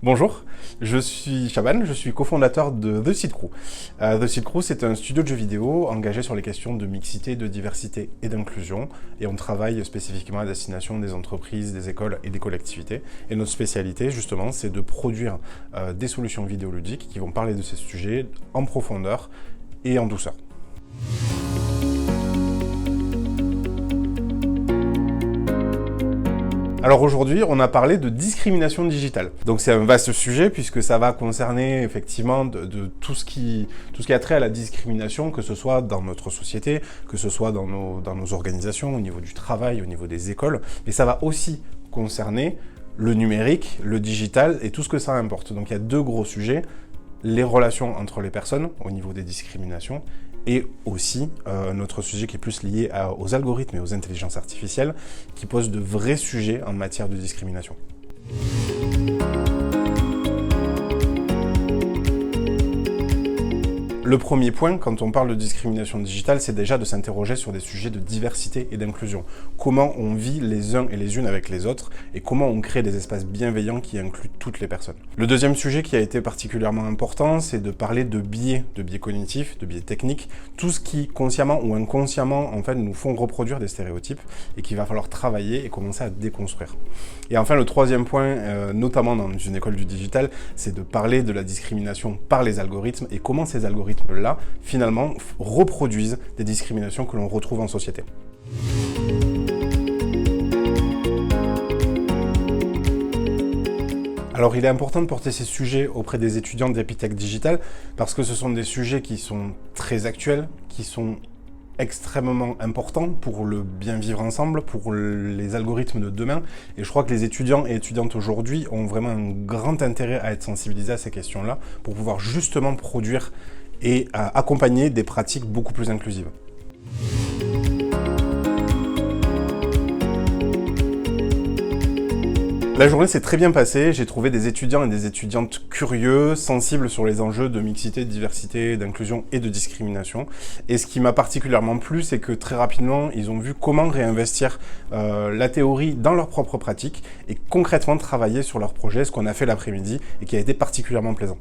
Bonjour, je suis Chaban, je suis cofondateur de The Seed Crew. The Seed Crew, c'est un studio de jeux vidéo engagé sur les questions de mixité, de diversité et d'inclusion. Et on travaille spécifiquement à destination des entreprises, des écoles et des collectivités. Et notre spécialité, justement, c'est de produire des solutions vidéoludiques qui vont parler de ces sujets en profondeur et en douceur. Alors aujourd'hui, on a parlé de discrimination digitale. Donc c'est un vaste sujet puisque ça va concerner effectivement de tout ce qui a trait à la discrimination, que ce soit dans notre société, que ce soit dans nos organisations, au niveau du travail, au niveau des écoles. Mais ça va aussi concerner le numérique, le digital et tout ce que ça importe. Donc il y a deux gros sujets, les relations entre les personnes au niveau des discriminations et aussi notre sujet qui est plus lié aux algorithmes et aux intelligences artificielles qui posent de vrais sujets en matière de discrimination. Le premier point, quand on parle de discrimination digitale, c'est déjà de s'interroger sur des sujets de diversité et d'inclusion. Comment on vit les uns et les unes avec les autres et comment on crée des espaces bienveillants qui incluent toutes les personnes. Le deuxième sujet qui a été particulièrement important, c'est de parler de biais cognitifs, de biais techniques, tout ce qui, consciemment ou inconsciemment, en fait, nous font reproduire des stéréotypes et qu'il va falloir travailler et commencer à déconstruire. Et enfin, le troisième point, notamment dans une école du digital, c'est de parler de la discrimination par les algorithmes et comment ces algorithmes-là, finalement, reproduisent des discriminations que l'on retrouve en société. Alors, il est important de porter ces sujets auprès des étudiants d'Epitech Digital parce que ce sont des sujets qui sont très actuels, qui sont extrêmement importants pour le bien vivre ensemble, pour les algorithmes de demain. Et je crois que les étudiants et étudiantes aujourd'hui ont vraiment un grand intérêt à être sensibilisés à ces questions-là pour pouvoir justement produire et accompagner des pratiques beaucoup plus inclusives. La journée s'est très bien passée, j'ai trouvé des étudiants et des étudiantes curieux, sensibles sur les enjeux de mixité, de diversité, d'inclusion et de discrimination. Et ce qui m'a particulièrement plu, c'est que très rapidement, ils ont vu comment réinvestir la théorie dans leur propre pratique et concrètement travailler sur leur projet, ce qu'on a fait l'après-midi et qui a été particulièrement plaisant.